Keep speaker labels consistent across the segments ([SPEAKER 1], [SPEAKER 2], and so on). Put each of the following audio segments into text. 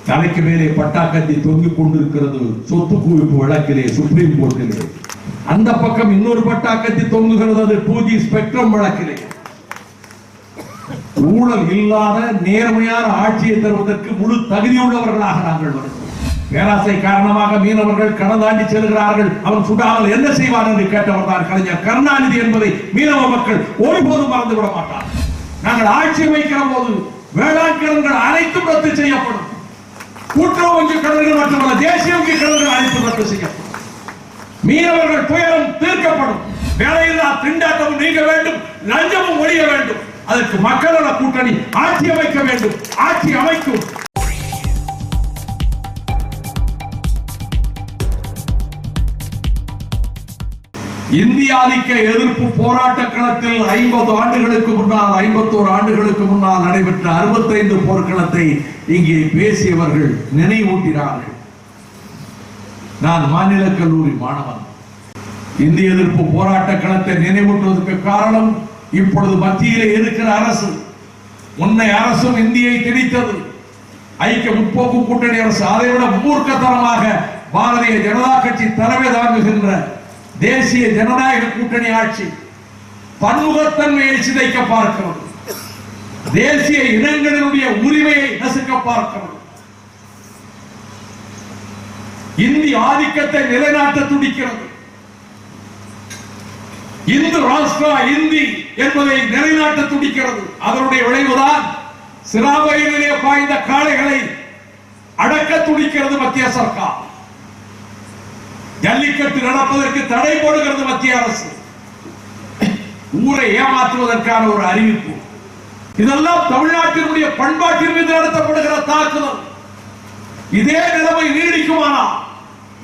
[SPEAKER 1] தலைக்கு மேலே பட்டாக்கத்தி தொங்கிக் கொண்டிருக்கிறது சொத்து குவிப்பு வழக்கிலே சுப்ரீம் கோர்ட்டிலே. அந்த பக்கம் இன்னொரு பட்டாக்கத்தி தொங்குகிறது, அது 2G ஸ்பெக்ட்ரம் வழக்கிலே. ஊழல் இல்லாத நேர்மையான ஆட்சியை தருவதற்கு முழு தகுதியுள்ளவர்களாக நாங்கள் வருகிறோம். பேராசை காரணமாக மீனவர்கள் கடல் தாண்டி செல்கிறார்கள், அவன் சுடாமல் என்ன செய்வார் என்று கேட்டவர் தான் கலைஞர் கருணாநிதி என்பதை மீனவ மக்கள் ஒருபோதும் மறந்து விட மாட்டார். நாங்கள் ஆட்சி அமைக்கிற போது வேளாண் கடன்கள் அனைத்தும் ரத்து செய்யப்படும். கூட்டுறவு வங்கி கடன்கள் மட்டுமல்ல, தேசிய வங்கி கடன்கள் அனைத்தும் ரத்து செய்யப்படும். மீனவர்கள் துயரம் தீர்க்கப்படும். வேலையில்லா திண்டாட்டமும் நீங்க வேண்டும், லஞ்சமும் ஒழிய வேண்டும். அதற்கு மக்களோட கூட்டணி ஆட்சி அமைக்க வேண்டும், ஆட்சி அமைக்கும். இந்திய ஆதிக்க எதிர்ப்பு போராட்ட களத்தில் 50 ஆண்டுகளுக்கு முன்னால் 51 ஆண்டுகளுக்கு முன்னால் நடைபெற்ற 65 போர்க்களத்தை இங்கே பேசியவர்கள் நினைவூட்டினார்கள். நான் மாநில கல்லூரி மாணவன். இந்திய எதிர்ப்பு போராட்ட களத்தை நினைவூட்டுவதற்கு காரணம், இப்பொழுது மத்தியிலே இருக்கிற அரசு, முன்னை அரசும் இந்தியை திணித்தது. ஐக்கிய முற்போக்கு கூட்டணி அரசு அதைவிட மூர்க்கத்தனமாக பாரதிய ஜனதா கட்சி தலைமை தாங்குகின்ற தேசிய ஜனநாயக கூட்டணி ஆட்சி பன்முகத்தன்மையை சிதைக்க பார்க்கிறது. தேசிய இனங்களினுடைய உரிமையை நசுக்க பார்க்கிறது. இந்தி ஆதிக்கத்தை நிலைநாட்ட துடிக்கிறது. இந்து ராஷ்டிரா இந்தி என்பதை நிலைநாட்ட துடிக்கிறது. அதனுடைய விளைவுதான் சிராபையிலே பாய்ந்த காளைகளை அடக்க துடிக்கிறது மத்திய சர்க்கார். ஜல்லிக்கட்டு நடப்பதற்கு தடை போடுகிறது மத்திய அரசு. ஊரை ஏமாற்றுவதற்கான ஒரு அறிவிப்பு. இதெல்லாம் தமிழ்நாட்டினுடைய பண்பாட்டின் மீது நடத்தப்படுகிற தாக்குதல். இதே நிலைமை நீடிக்குமானால்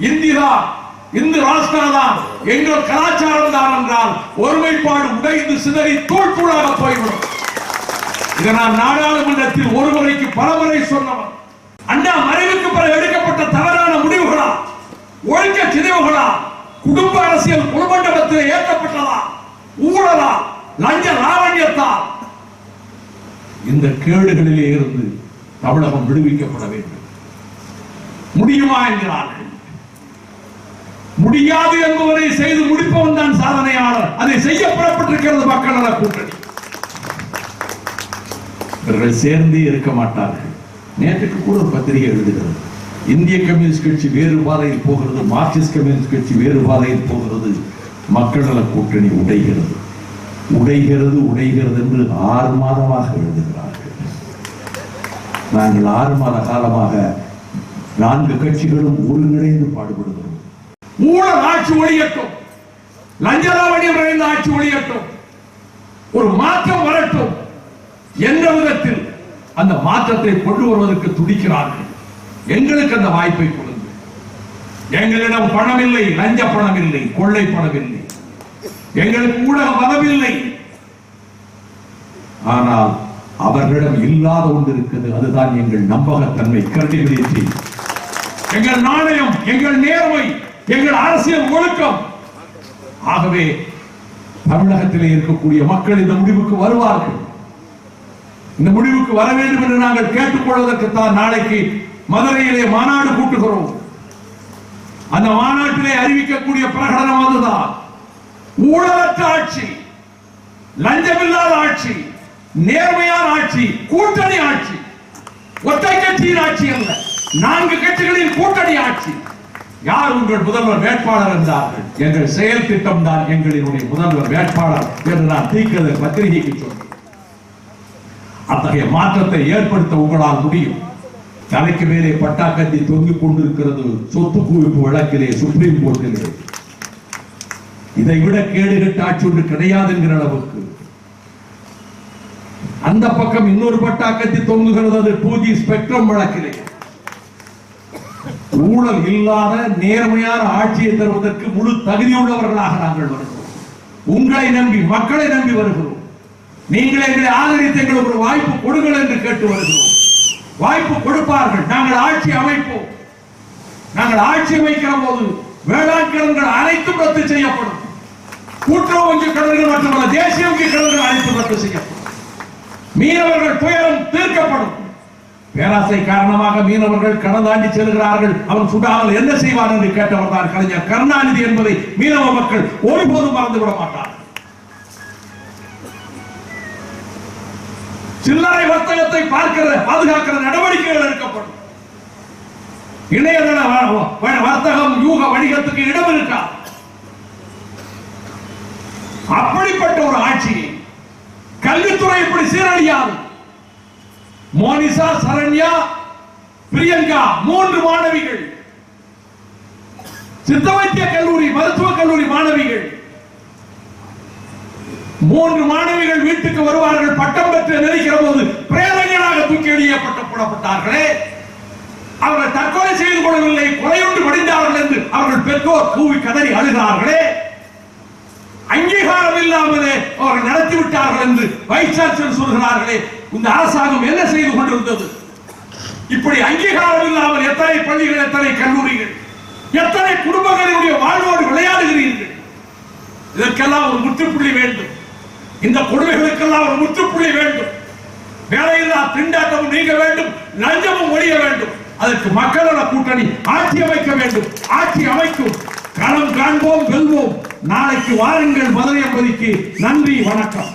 [SPEAKER 1] இந்திதான், இந்து ராஷ்டிரம் தான், எங்கள் கலாச்சாரம் தான் என்றால் ஒருமைப்பாடு உடைந்து சிதறி தூள் தூளாக போய்விடும். இதை நான் நாடாளுமன்றத்தில் ஒரு முறைக்கு பலமுறை சொன்னவன். அண்ணா மறைவுக்கு பிறகு எடுக்கப்பட்ட தவறான முடிவுகளா, ஒழுக்க சிதைவுகளா, குடும்ப அரசியல் குலமண்டபத்தில் ஏற்றப்பட்டதா, ஊழலா, லஞ்ச லாவண்யத்தால், இந்த கேடுகளிலே இருந்து தமிழகம் விடுவிக்கப்பட வேண்டும். முடியுமா என்கிறார்கள். முடியாது என்பவரை செய்து முடிப்பவன் தான் சாதனையாளர். அதை செய்ய புறப்பட்டிருக்கிறது மக்கள் நல கூட்டணி. இவர்கள் சேர்ந்தே இருக்க மாட்டார்கள். நேற்றுக்கு கூட ஒரு பத்திரிகை எழுதுகிறது, இந்திய கம்யூனிஸ்ட் கட்சி வேறு பாதையில் போகிறது, மார்க்சிஸ்ட் கம்யூனிஸ்ட் கட்சி வேறு பாதையில் போகிறது, மக்கள் நல கூட்டணி உடைகிறது உடைகிறது உடைகிறது என்று 6 மாதமாக எழுதுகிறார்கள். நாங்கள் 6 மாத காலமாக 4 கட்சிகளும் ஒருங்கிணைந்து பாடுபடுகிறோம். ஊழல் ஆட்சி ஒழியட்டும், லஞ்சலாவணியம் நிறைந்த ஆட்சி ஒழியட்டும், ஒரு மாற்றம் வரட்டும் என்ற விதத்தில் அந்த மாற்றத்தை கொண்டு வருவதற்கு துடிக்கிறார்கள். எங்களுக்கு அந்த வாய்ப்பை கொடுங்கள். எங்களிடம் பணம் இல்லை, லஞ்ச பணம் இல்லை, கொள்ளை பணம் இல்லை, எங்களுக்கு ஊடக பலம் இல்லை. ஆனால் அவர்களிடம் இல்லாத ஒன்று இருக்கிறது, அதுதான் எங்கள் நம்பகத்தன்மை, கிரெடிபிலிட்டி, எங்கள் நாணயம், எங்கள் நேர்மை, எங்கள் அரசியல் ஒழுக்கம். ஆகவே தமிழகத்திலே இருக்கக்கூடிய மக்கள் இந்த முடிவுக்கு வருவார்கள். இந்த முடிவுக்கு வர வேண்டும் என்று நாங்கள் கேட்டுக்கொள்வதற்குத்தான் நாளைக்கு மதுரையிலே மாநாடு கூட்டுகிறோம். அந்த மாநாட்டிலே அறிவிக்கக்கூடிய பிரகடனம் அதுதான். ஊழலற்ற ஆட்சி, லஞ்சமில்லாத ஆட்சி, நேர்மையான ஆட்சி, கூட்டணி ஆட்சி, ஒற்றை கட்சியின் ஆட்சி அல்ல, 4 கட்சிகளின் கூட்டணி ஆட்சி. யார் உங்கள் முதல்வர் வேட்பாளர் என்றார்கள். எங்கள் செயல் திட்டம் தான் எங்களினுடைய முதல்வர் வேட்பாளர் என்று நான் தீர்க்க பத்திரிகைக்கு சொன்னேன். அத்தகைய மாற்றத்தை ஏற்படுத்த உங்களால் முடியும். தலைக்கு மேலே பட்டாக்கத்தி தொங்கிக் கொண்டிருக்கிறது சொத்து குவிப்பு வழக்கிலே சுப்ரீம் கோர்ட்டிலே. இதை விட கேடுகட்ட ஆட்சி ஒன்று கிடையாது என்கிற அளவுக்கு. அந்த பக்கம் இன்னொரு பட்டாக்கத்தி தொங்குகிறது, அது 2G ஸ்பெக்ட்ரம் வழக்கிலே. ஊழல் இல்லாத நேர்மையான ஆட்சியை தருவதற்கு முழு தகுதியுள்ளவர்களாக நாங்கள் வருகிறோம். உங்களை நம்பி, மக்களை நம்பி வருகிறோம். நீங்கள் எங்களை ஆதரித்து எங்களுக்கு ஒரு வாய்ப்பு கொடுங்கள் என்று கேட்டு வருகிறோம். வாய்ப்பு கொடுப்பார்கள். நாங்கள் ஆட்சி அமைப்போம். நாங்கள் ஆட்சி அமைக்கிற போது வேளாண் கடன்கள் அனைத்தும் ரத்து செய்யப்படும். கூட்டுறவு வங்கி கடன்கள் மட்டுமல்ல, தேசிய வங்கி கடன்கள் அனைத்தும் ரத்து செய்யப்படும். மீனவர்கள் துயரம் தீர்க்கப்படும். பேராசை காரணமாக மீனவர்கள் கடல் தாண்டி செல்கிறார்கள். அவன் சுடாமல் என்ன செய்வான் என்று கேட்டவர் தான் கலைஞர் கருணாநிதி என்பதை மீனவ மக்கள் ஒருபோதும் மறந்துவிட மாட்டார். சில்லறை வர்த்தகத்தை பாதுகாக்கிற நடவடிக்கைகள் எடுக்கப்படும். இணையதள வர்த்தகம் யூக வணிகத்துக்கு இடம் இருக்கா? அப்படிப்பட்ட ஒரு ஆட்சியை கல்வித்துறை இப்படி சீரழியாது. மோனிசா, சரண்யா, பிரியங்கா 3 மாணவிகள், சித்த வைத்திய கல்லூரி மருத்துவக் கல்லூரி மாணவிகள் 3 மாணவிகள் வீட்டுக்கு வருவார்கள். பட்டம் பெற்று நினைக்கிற போது பிரேதங்களாக தூக்கி எறியப்பட்டார்களே, அவர்கள் தற்கொலை செய்து கொள்ளவில்லை, கொலையுண்டு மடிந்தார்கள் என்று அவர்கள் பெற்றோர் கூவி கதறி அழுகிறார்களே, அங்கீகாரம் இல்லாமலே அவர்கள் நடத்திவிட்டார்கள் என்று வைஸ் சான்சலர் சொல்கிறார்களே, இந்த அரசாங்கம் என்ன செய்து கொண்டிருந்தது? இப்படி அங்கீகாரம் இல்லாமல் எத்தனை பள்ளிகள், எத்தனை கல்லூரிகள், எத்தனை குடும்பங்களுடைய வாழ்வோடு விளையாடுகிறீர்கள்? இதற்கெல்லாம் ஒரு முற்றுப்புள்ளி வேண்டும். இந்த கொடுமைகளுக்கெல்லாம் ஒரு முற்றுப்புள்ளி வேண்டும். வேலையில்லா திண்டாட்டமும் நீங்க வேண்டும், லஞ்சமும் ஒழிய வேண்டும். அதற்கு மக்களோட கூட்டணி ஆட்சி அமைக்க வேண்டும். ஆட்சி அமைக்கும். களம் காண்போம், வெல்வோம். நாளைக்கு வாருங்கள் மதுரை அம்பதிக்கு. நன்றி, வணக்கம்.